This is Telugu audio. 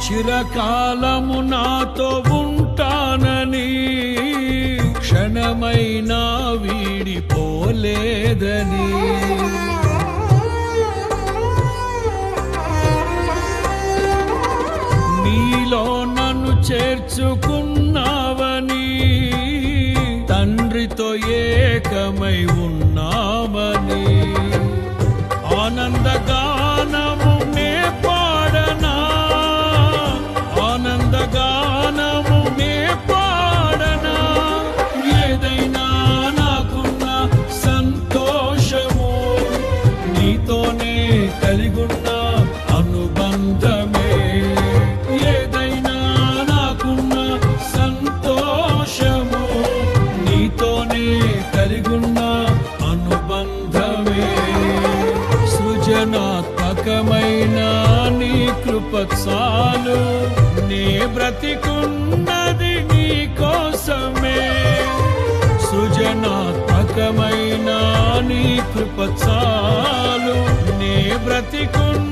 చిరకాలము నాతో ఉంటానని క్షణమైనా వీడిపోలేదని నీలో నన్ను చేర్చుకున్నావని తండ్రితో ఏకమై ఉన్నామని ఆనందగానము నే పాడనా ఆనందగానము నే పాడనా ఏదైనా నాకున్న సంతోషము నీతోనే కలిగున్న అనుబంధమే ఏదైనా నాకున్న సంతోషము నీతోనే కలిగున్న అనుబంధమే సృజనాత్మకమైన నీ కృప చాలు నే బ్రతికున్నది నీ కోసమే సృజనాత్మకమైన నీ కృప చాలు నే బ్రతికున్న